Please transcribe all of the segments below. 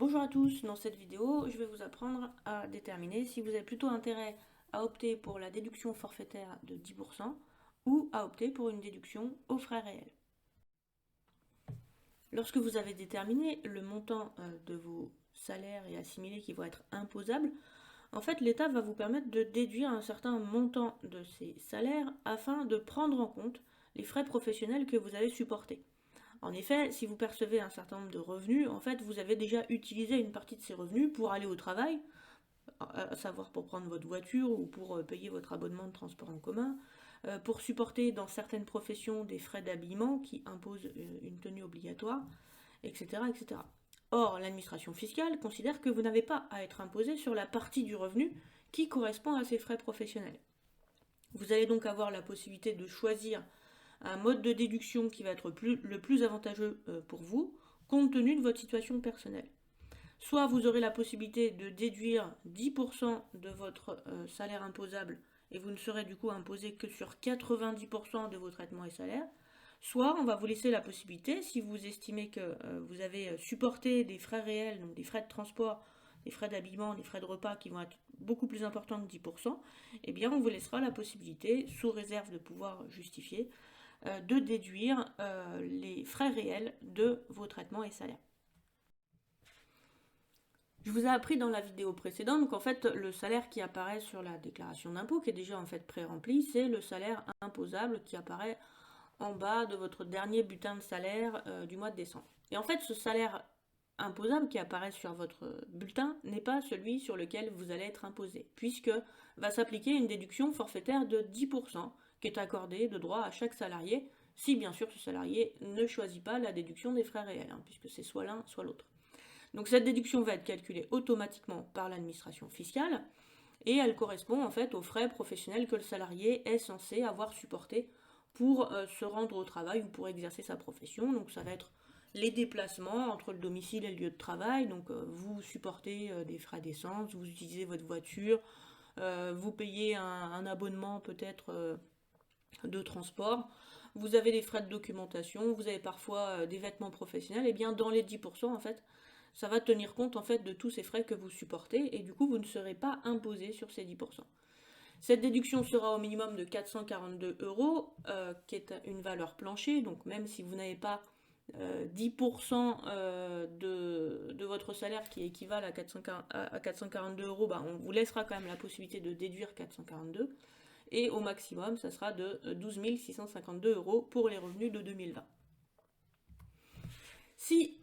Bonjour à tous, dans cette vidéo, je vais vous apprendre à déterminer si vous avez plutôt intérêt à opter pour la déduction forfaitaire de 10% ou à opter pour une déduction aux frais réels. Lorsque vous avez déterminé le montant de vos salaires et assimilés qui vont être imposables, en fait, l'État va vous permettre de déduire un certain montant de ces salaires afin de prendre en compte les frais professionnels que vous avez supportés. En effet, si vous percevez un certain nombre de revenus, en fait, vous avez déjà utilisé une partie de ces revenus pour aller au travail, à savoir pour prendre votre voiture ou pour payer votre abonnement de transport en commun, pour supporter dans certaines professions des frais d'habillement qui imposent une tenue obligatoire, etc., etc. Or, l'administration fiscale considère que vous n'avez pas à être imposé sur la partie du revenu qui correspond à ces frais professionnels. Vous allez donc avoir la possibilité de choisir un mode de déduction qui va être le plus avantageux pour vous, compte tenu de votre situation personnelle. Soit vous aurez la possibilité de déduire 10% de votre salaire imposable et vous ne serez du coup imposé que sur 90% de vos traitements et salaires. Soit on va vous laisser la possibilité, si vous estimez que vous avez supporté des frais réels, donc des frais de transport, des frais d'habillement, des frais de repas qui vont être beaucoup plus importants que 10%, eh bien on vous laissera la possibilité, sous réserve de pouvoir justifier, de déduire les frais réels de vos traitements et salaires. Je vous ai appris dans la vidéo précédente qu'en fait le salaire qui apparaît sur la déclaration d'impôt, qui est déjà en fait pré-rempli, c'est le salaire imposable qui apparaît en bas de votre dernier bulletin de salaire du mois de décembre. Et en fait ce salaire imposable qui apparaît sur votre bulletin n'est pas celui sur lequel vous allez être imposé, puisque va s'appliquer une déduction forfaitaire de 10% qui est accordée de droit à chaque salarié, si bien sûr ce salarié ne choisit pas la déduction des frais réels, puisque c'est soit l'un soit l'autre. Donc cette déduction va être calculée automatiquement par l'administration fiscale et elle correspond en fait aux frais professionnels que le salarié est censé avoir supportés pour se rendre au travail ou pour exercer sa profession. Donc ça va être les déplacements entre le domicile et le lieu de travail. Donc vous supportez des frais d'essence, vous utilisez votre voiture, vous payez un abonnement peut-être de transport, vous avez des frais de documentation, vous avez parfois des vêtements professionnels. Et bien dans les 10% en fait, ça va tenir compte en fait de tous ces frais que vous supportez et du coup vous ne serez pas imposé sur ces 10%. Cette déduction sera au minimum de 442 euros, qui est une valeur plancher, donc même si vous n'avez pas 10% de votre salaire qui équivalent à 442 euros, bah, on vous laissera quand même la possibilité de déduire 442, et au maximum ça sera de 12 652 euros pour les revenus de 2020. Si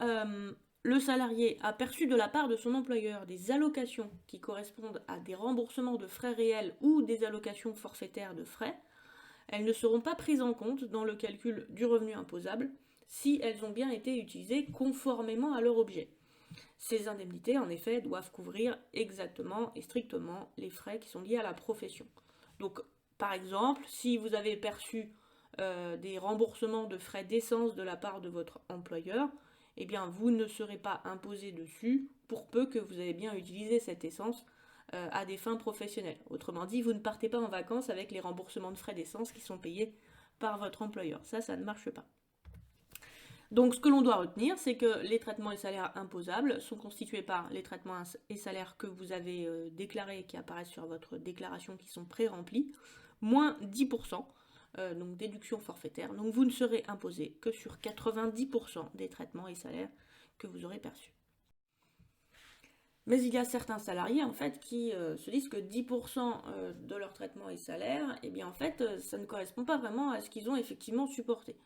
le salarié a perçu de la part de son employeur des allocations qui correspondent à des remboursements de frais réels ou des allocations forfaitaires de frais, elles ne seront pas prises en compte dans le calcul du revenu imposable si elles ont bien été utilisées conformément à leur objet. Ces indemnités, en effet, doivent couvrir exactement et strictement les frais qui sont liés à la profession. Donc, par exemple, si vous avez perçu des remboursements de frais d'essence de la part de votre employeur, eh bien vous ne serez pas imposé dessus pour peu que vous avez bien utilisé cette essence à des fins professionnelles. Autrement dit, vous ne partez pas en vacances avec les remboursements de frais d'essence qui sont payés par votre employeur. Ça ne marche pas. Donc ce que l'on doit retenir, c'est que les traitements et salaires imposables sont constitués par les traitements et salaires que vous avez déclarés et qui apparaissent sur votre déclaration qui sont pré-remplis, moins 10%, donc déduction forfaitaire. Donc vous ne serez imposé que sur 90% des traitements et salaires que vous aurez perçus. Mais il y a certains salariés en fait qui se disent que 10% de leur traitement et salaire, eh bien en fait ça ne correspond pas vraiment à ce qu'ils ont effectivement supporté.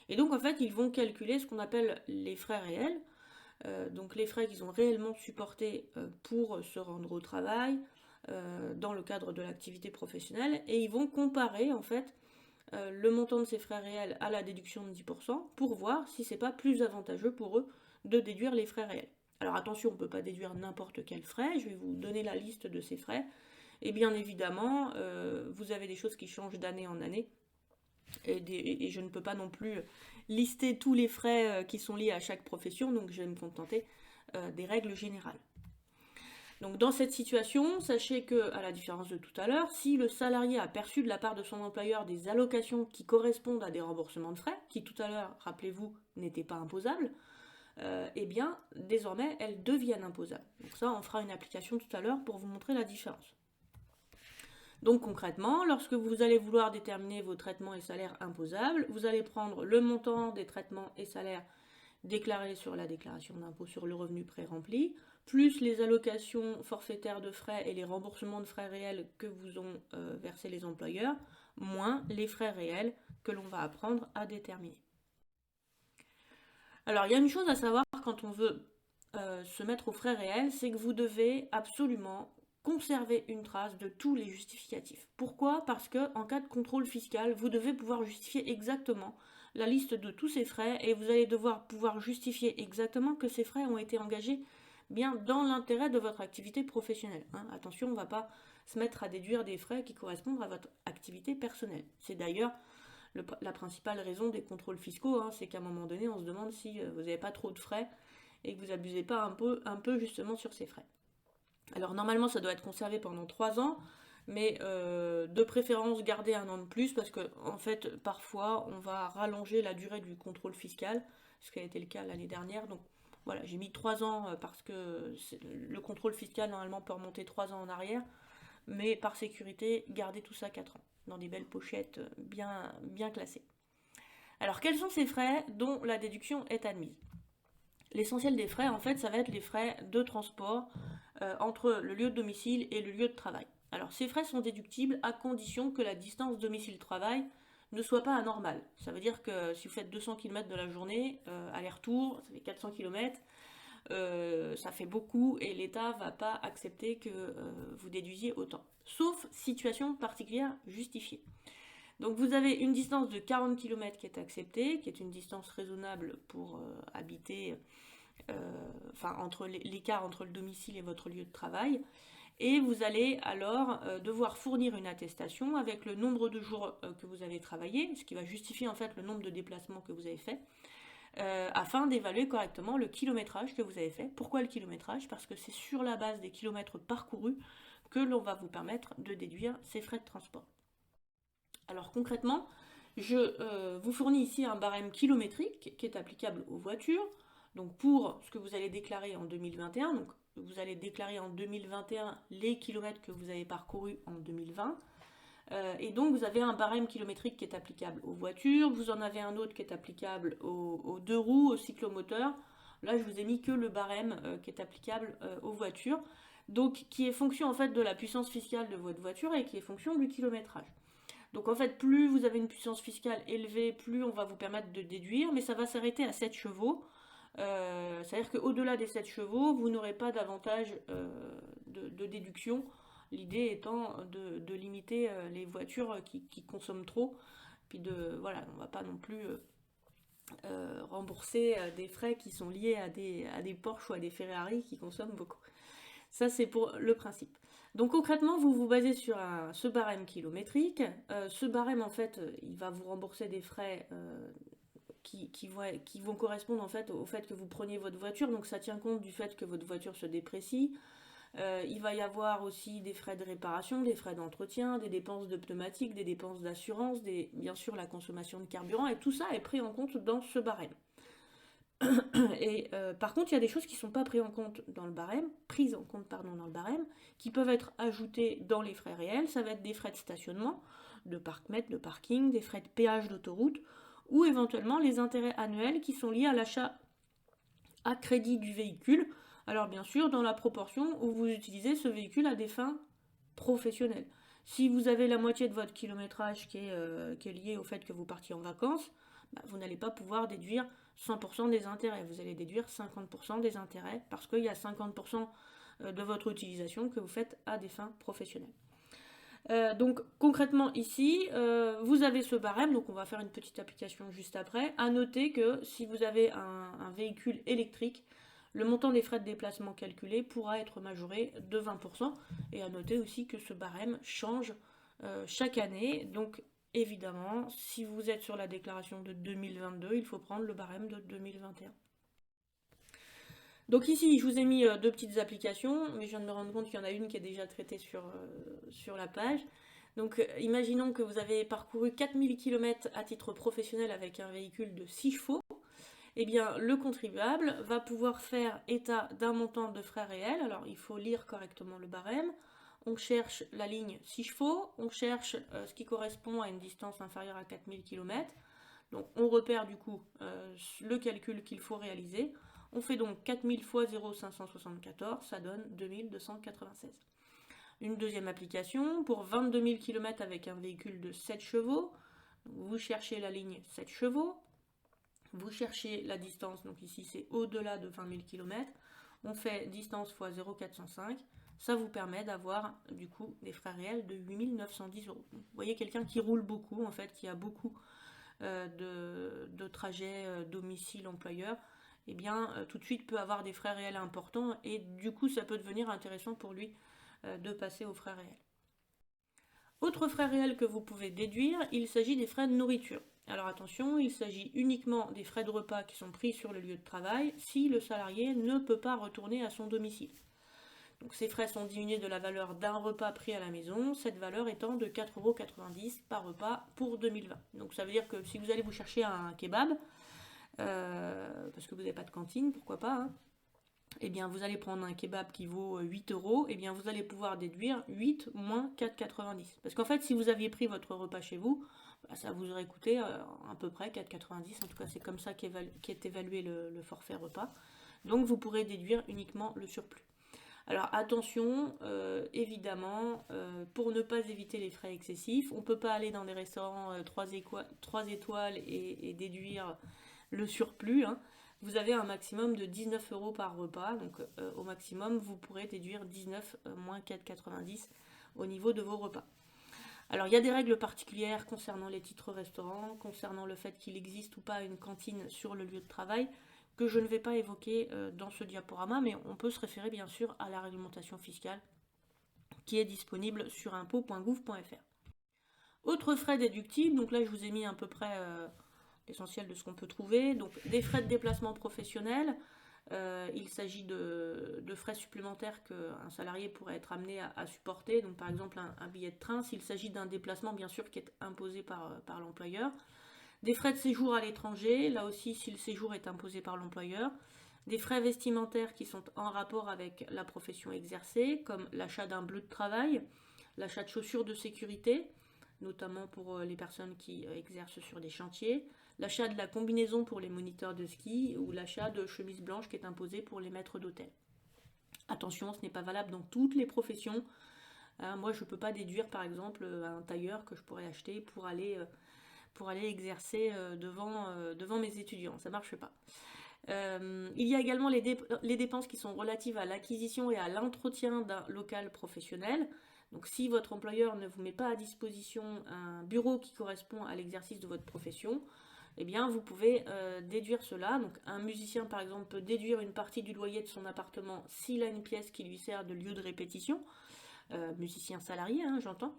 Et donc en fait ils vont calculer ce qu'on appelle les frais réels, donc les frais qu'ils ont réellement supportés pour se rendre au travail dans le cadre de l'activité professionnelle, et ils vont comparer en fait le montant de ces frais réels à la déduction de 10% pour voir si c'est pas plus avantageux pour eux de déduire les frais réels. Alors attention, on ne peut pas déduire n'importe quel frais, je vais vous donner la liste de ces frais. Et bien évidemment, vous avez des choses qui changent d'année en année. Et je ne peux pas non plus lister tous les frais qui sont liés à chaque profession, donc je vais me contenter des règles générales. Donc dans cette situation, sachez que, à la différence de tout à l'heure, si le salarié a perçu de la part de son employeur des allocations qui correspondent à des remboursements de frais, qui tout à l'heure, rappelez-vous, n'étaient pas imposables, eh bien, désormais, elles deviennent imposables. Donc ça, on fera une application tout à l'heure pour vous montrer la différence. Donc concrètement, lorsque vous allez vouloir déterminer vos traitements et salaires imposables, vous allez prendre le montant des traitements et salaires déclarés sur la déclaration d'impôt sur le revenu pré-rempli, plus les allocations forfaitaires de frais et les remboursements de frais réels que vous ont versés les employeurs, moins les frais réels que l'on va apprendre à déterminer. Alors, il y a une chose à savoir quand on veut se mettre aux frais réels, c'est que vous devez absolument conserver une trace de tous les justificatifs. Pourquoi? Parce que en cas de contrôle fiscal, vous devez pouvoir justifier exactement la liste de tous ces frais et vous allez devoir pouvoir justifier exactement que ces frais ont été engagés bien dans l'intérêt de votre activité professionnelle. Hein. Attention, on ne va pas se mettre à déduire des frais qui correspondent à votre activité personnelle. C'est d'ailleurs la principale raison des contrôles fiscaux, hein, c'est qu'à un moment donné, on se demande si vous n'avez pas trop de frais et que vous n'abusez pas un peu justement sur ces frais. Alors normalement, ça doit être conservé pendant 3 ans, mais de préférence garder 1 an de plus parce que en fait, parfois, on va rallonger la durée du contrôle fiscal, ce qui a été le cas l'année dernière. Donc voilà, j'ai mis 3 ans parce que le contrôle fiscal normalement peut remonter 3 ans en arrière, mais par sécurité, gardez tout ça 4 ans dans des belles pochettes bien classées. Alors quels sont ces frais dont la déduction est admise? L'essentiel des frais, en fait, ça va être les frais de transport entre le lieu de domicile et le lieu de travail. Alors ces frais sont déductibles à condition que la distance domicile-travail ne soit pas anormale. Ça veut dire que si vous faites 200 km de la journée, aller-retour, ça fait 400 km, ça fait beaucoup et l'État ne va pas accepter que vous déduisiez autant. Sauf situation particulière justifiée. Donc vous avez une distance de 40 km qui est acceptée, qui est une distance raisonnable pour habiter, entre l'écart entre le domicile et votre lieu de travail. Et vous allez alors devoir fournir une attestation avec le nombre de jours que vous avez travaillé, ce qui va justifier en fait le nombre de déplacements que vous avez fait, afin d'évaluer correctement le kilométrage que vous avez fait. Pourquoi le kilométrage? Parce que c'est sur la base des kilomètres parcourus que l'on va vous permettre de déduire ces frais de transport. Alors concrètement, je vous fournis ici un barème kilométrique qui est applicable aux voitures. Donc pour ce que vous allez déclarer en 2021, donc vous allez déclarer en 2021 les kilomètres que vous avez parcourus en 2020. Et donc vous avez un barème kilométrique qui est applicable aux voitures, vous en avez un autre qui est applicable aux deux roues, aux cyclomoteurs. Là je vous ai mis que le barème qui est applicable aux voitures, donc qui est fonction en fait de la puissance fiscale de votre voiture et qui est fonction du kilométrage. Donc en fait plus vous avez une puissance fiscale élevée, plus on va vous permettre de déduire, mais ça va s'arrêter à 7 chevaux. C'est-à-dire qu'au-delà des 7 chevaux, vous n'aurez pas d'avantage de déduction. L'idée étant de limiter les voitures qui consomment trop. Puis voilà, on ne va pas non plus rembourser des frais qui sont liés à des Porsche ou à des Ferrari qui consomment beaucoup. Ça, c'est pour le principe. Donc concrètement, vous vous basez sur ce barème kilométrique. Ce barème, en fait, il va vous rembourser des frais qui vont correspondre en fait au fait que vous preniez votre voiture. Donc ça tient compte du fait que votre voiture se déprécie. Il va y avoir aussi des frais de réparation, des frais d'entretien, des dépenses de pneumatiques, des dépenses d'assurance, bien sûr la consommation de carburant, et tout ça est pris en compte dans ce barème. Et par contre, il y a des choses qui ne sont pas prises en compte dans le barème, qui peuvent être ajoutées dans les frais réels. Ça va être des frais de stationnement, de parc-mètre, de parking, des frais de péage d'autoroute, ou éventuellement les intérêts annuels qui sont liés à l'achat à crédit du véhicule. Alors bien sûr, dans la proportion où vous utilisez ce véhicule à des fins professionnelles. Si vous avez la moitié de votre kilométrage qui est lié au fait que vous partiez en vacances, vous n'allez pas pouvoir déduire 100% des intérêts. Vous allez déduire 50% des intérêts parce qu'il y a 50% de votre utilisation que vous faites à des fins professionnelles. Donc concrètement ici, vous avez ce barème, donc on va faire une petite application juste après. À noter que si vous avez un véhicule électrique, le montant des frais de déplacement calculés pourra être majoré de 20%. Et à noter aussi que ce barème change chaque année. Donc évidemment, si vous êtes sur la déclaration de 2022, il faut prendre le barème de 2021. Donc ici, je vous ai mis deux petites applications, mais je viens de me rendre compte qu'il y en a une qui est déjà traitée sur la page. Donc imaginons que vous avez parcouru 4000 km à titre professionnel avec un véhicule de 6 chevaux eh bien, le contribuable va pouvoir faire état d'un montant de frais réels. Alors, il faut lire correctement le barème. On cherche la ligne 6 chevaux, on cherche ce qui correspond à une distance inférieure à 4000 km. Donc, on repère du coup le calcul qu'il faut réaliser. On fait donc 4000 fois 0,574, ça donne 2296. Une deuxième application, pour 22 000 km avec un véhicule de 7 chevaux, vous cherchez la ligne 7 chevaux, vous cherchez la distance, donc ici c'est au-delà de 20 000 km, on fait distance fois 0,405, ça vous permet d'avoir du coup des frais réels de 8 910 euros. Vous voyez quelqu'un qui roule beaucoup, en fait, qui a beaucoup de trajets domicile-employeur, eh bien tout de suite peut avoir des frais réels importants et du coup ça peut devenir intéressant pour lui de passer aux frais réels. Autre frais réel que vous pouvez déduire, il s'agit des frais de nourriture. Alors attention, il s'agit uniquement des frais de repas qui sont pris sur le lieu de travail si le salarié ne peut pas retourner à son domicile. Donc ces frais sont diminués de la valeur d'un repas pris à la maison, cette valeur étant de 4,90 € par repas pour 2020. Donc ça veut dire que si vous allez vous chercher un kebab, parce que vous n'avez pas de cantine, pourquoi pas, hein, eh bien vous allez prendre un kebab qui vaut 8 euros, eh bien vous allez pouvoir déduire 8 moins 4,90. Parce qu'en fait, si vous aviez pris votre repas chez vous, ça vous aurait coûté à peu près 4,90. En tout cas, c'est comme ça qu'est évalué le forfait repas. Donc vous pourrez déduire uniquement le surplus. Alors attention, évidemment, pour ne pas éviter les frais excessifs, on ne peut pas aller dans des restaurants 3 étoiles et déduire le surplus, hein. Vous avez un maximum de 19 euros par repas, donc au maximum vous pourrez déduire 19 moins 4,90 au niveau de vos repas. Alors il y a des règles particulières concernant les titres restaurants, concernant le fait qu'il existe ou pas une cantine sur le lieu de travail, que je ne vais pas évoquer dans ce diaporama, mais on peut se référer bien sûr à la réglementation fiscale qui est disponible sur impôts.gouv.fr. Autres frais déductibles, donc là je vous ai mis à peu près l'essentiel de ce qu'on peut trouver. Donc des frais de déplacement professionnel, il s'agit de frais supplémentaires qu'un salarié pourrait être amené à supporter. Donc par exemple un billet de train, s'il s'agit d'un déplacement bien sûr qui est imposé par l'employeur. Des frais de séjour à l'étranger, là aussi si le séjour est imposé par l'employeur. Des frais vestimentaires qui sont en rapport avec la profession exercée, comme l'achat d'un bleu de travail, l'achat de chaussures de sécurité, notamment pour les personnes qui exercent sur des chantiers, l'achat de la combinaison pour les moniteurs de ski ou l'achat de chemises blanches qui est imposé pour les maîtres d'hôtel. Attention, ce n'est pas valable dans toutes les professions. Moi, je ne peux pas déduire par exemple un tailleur que je pourrais acheter pour aller exercer devant mes étudiants. Ça ne marche pas. Il y a également les dépenses qui sont relatives à l'acquisition et à l'entretien d'un local professionnel. Donc si votre employeur ne vous met pas à disposition un bureau qui correspond à l'exercice de votre profession, eh bien vous pouvez déduire cela. Donc un musicien par exemple peut déduire une partie du loyer de son appartement s'il a une pièce qui lui sert de lieu de répétition. Musicien salarié, hein, j'entends.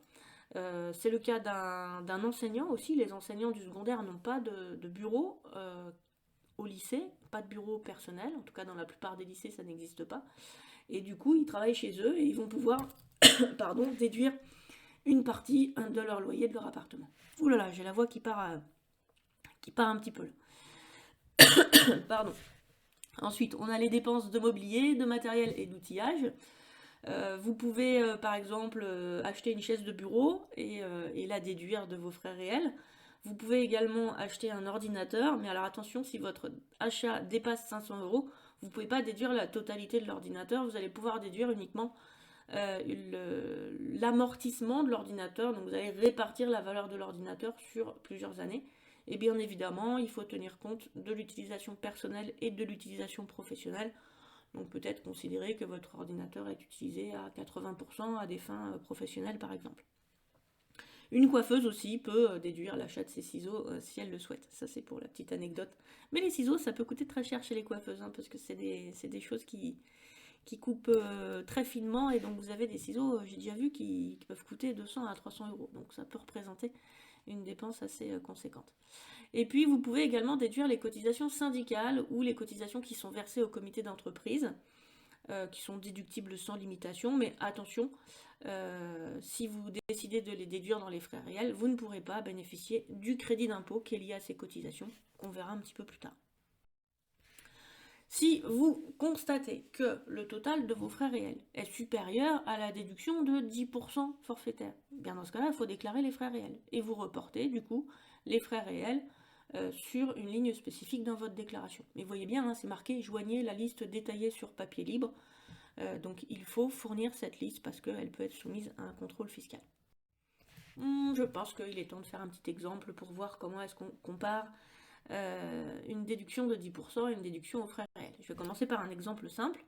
C'est le cas d'un enseignant aussi. Les enseignants du secondaire n'ont pas de bureau au lycée, pas de bureau personnel, en tout cas dans la plupart des lycées ça n'existe pas. Et du coup ils travaillent chez eux et ils vont pouvoir déduire une partie de leur loyer de leur appartement. Ouh là là, j'ai la voix qui part un petit peu là. Pardon. Ensuite, on a les dépenses de mobilier, de matériel et d'outillage. Vous pouvez par exemple acheter une chaise de bureau et la déduire de vos frais réels. Vous pouvez également acheter un ordinateur, mais alors attention, si votre achat dépasse 500 euros, vous ne pouvez pas déduire la totalité de l'ordinateur, vous allez pouvoir déduire uniquement l'amortissement de l'ordinateur, donc vous allez répartir la valeur de l'ordinateur sur plusieurs années. Et bien évidemment, il faut tenir compte de l'utilisation personnelle et de l'utilisation professionnelle. Donc peut-être considérer que votre ordinateur est utilisé à 80% à des fins professionnelles par exemple. Une coiffeuse aussi peut déduire l'achat de ses ciseaux si elle le souhaite. Ça c'est pour la petite anecdote. Mais les ciseaux ça peut coûter très cher chez les coiffeuses, hein, parce que c'est des choses qui coupent très finement et donc vous avez des ciseaux, j'ai déjà vu, qui peuvent coûter 200 à 300 euros. Donc ça peut représenter une dépense assez conséquente. Et puis vous pouvez également déduire les cotisations syndicales ou les cotisations qui sont versées au comité d'entreprise, qui sont déductibles sans limitation, mais attention, si vous décidez de les déduire dans les frais réels, vous ne pourrez pas bénéficier du crédit d'impôt qui est lié à ces cotisations, qu'on verra un petit peu plus tard. Si vous constatez que le total de vos frais réels est supérieur à la déduction de 10% forfaitaire, bien dans ce cas-là, il faut déclarer les frais réels. Et vous reportez du coup les frais réels sur une ligne spécifique dans votre déclaration. Mais voyez bien, hein, c'est marqué « Joignez la liste détaillée sur papier libre ». Donc il faut fournir cette liste parce qu'elle peut être soumise à un contrôle fiscal. Je pense qu'il est temps de faire un petit exemple pour voir comment est-ce qu'on compare une déduction de 10% et une déduction aux frais réels. Je vais commencer par un exemple simple.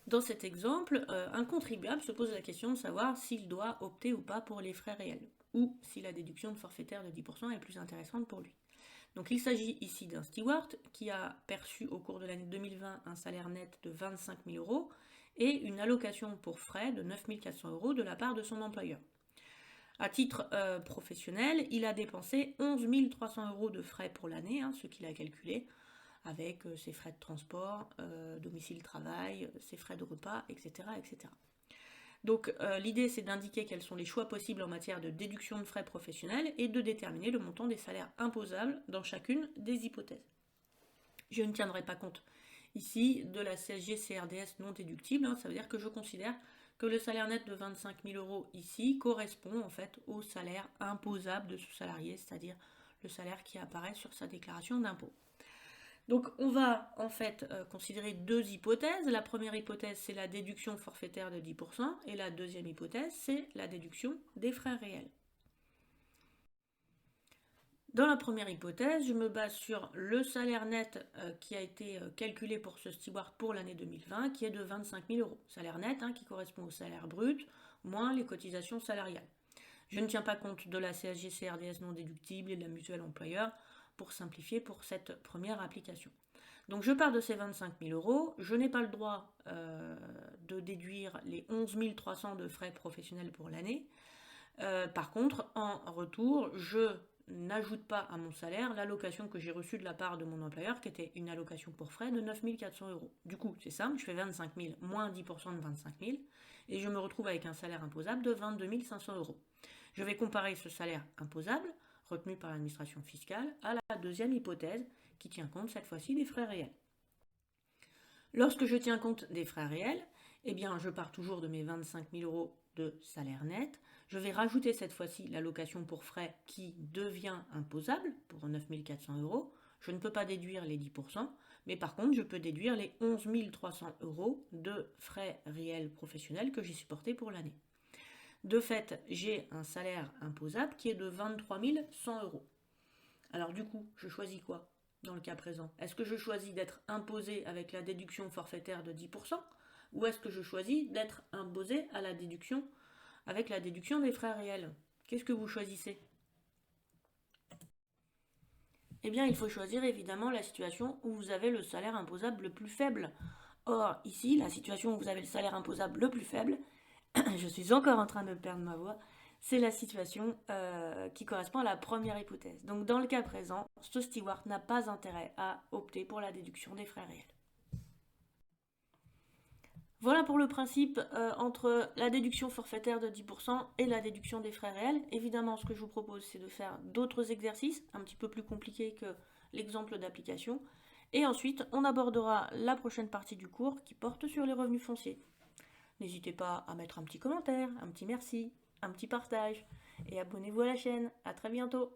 Dans cet exemple, un contribuable se pose la question de savoir s'il doit opter ou pas pour les frais réels, ou si la déduction de forfaitaire de 10% est plus intéressante pour lui. Donc il s'agit ici d'un steward qui a perçu au cours de l'année 2020 un salaire net de 25 000 euros et une allocation pour frais de 9 400 euros de la part de son employeur. À titre professionnel, il a dépensé 11 300 euros de frais pour l'année, hein, ce qu'il a calculé, avec ses frais de transport, domicile-travail, ses frais de repas, etc. etc. Donc l'idée c'est d'indiquer quels sont les choix possibles en matière de déduction de frais professionnels et de déterminer le montant des salaires imposables dans chacune des hypothèses. Je ne tiendrai pas compte ici de la CSG-CRDS non déductible, hein, ça veut dire que je considère que le salaire net de 25 000 euros ici correspond en fait au salaire imposable de ce salarié, c'est-à-dire le salaire qui apparaît sur sa déclaration d'impôt. Donc on va en fait considérer deux hypothèses. La première hypothèse c'est la déduction forfaitaire de 10% et la deuxième hypothèse c'est la déduction des frais réels. Dans la première hypothèse, je me base sur le salaire net qui a été calculé pour ce steward pour l'année 2020, qui est de 25 000 euros. Salaire net qui correspond au salaire brut, moins les cotisations salariales. Je ne tiens pas compte de la CSG-CRDS non déductible et de la mutuelle employeur pour simplifier pour cette première application. Donc je pars de ces 25 000 euros, je n'ai pas le droit de déduire les 11 300 de frais professionnels pour l'année. Par contre, en retour, je n'ajoute pas à mon salaire l'allocation que j'ai reçue de la part de mon employeur, qui était une allocation pour frais de 9 400 euros. Du coup, c'est simple, je fais 25 000 moins 10% de 25 000, et je me retrouve avec un salaire imposable de 22 500 euros. Je vais comparer ce salaire imposable, retenu par l'administration fiscale, à la deuxième hypothèse, qui tient compte cette fois-ci des frais réels. Lorsque je tiens compte des frais réels, eh bien, je pars toujours de mes 25 000 euros de salaire net. Je vais rajouter cette fois-ci l'allocation pour frais qui devient imposable pour 9 400 euros. Je ne peux pas déduire les 10%, mais par contre, je peux déduire les 11 300 euros de frais réels professionnels que j'ai supportés pour l'année. De fait, j'ai un salaire imposable qui est de 23 100 euros. Alors du coup, je choisis quoi dans le cas présent? Est-ce que je choisis d'être imposé avec la déduction forfaitaire de 10% ou est-ce que je choisis d'être imposé à la déduction avec la déduction des frais réels? Qu'est-ce que vous choisissez? Eh bien, il faut choisir évidemment la situation où vous avez le salaire imposable le plus faible. Or, ici, la situation où vous avez le salaire imposable le plus faible, je suis encore en train de perdre ma voix, c'est la situation qui correspond à la première hypothèse. Donc dans le cas présent, ce steward n'a pas intérêt à opter pour la déduction des frais réels. Voilà pour le principe entre la déduction forfaitaire de 10% et la déduction des frais réels. Évidemment, ce que je vous propose, c'est de faire d'autres exercices un petit peu plus compliqués que l'exemple d'application. Et ensuite, on abordera la prochaine partie du cours qui porte sur les revenus fonciers. N'hésitez pas à mettre un petit commentaire, un petit merci, un petit partage et abonnez-vous à la chaîne. À très bientôt.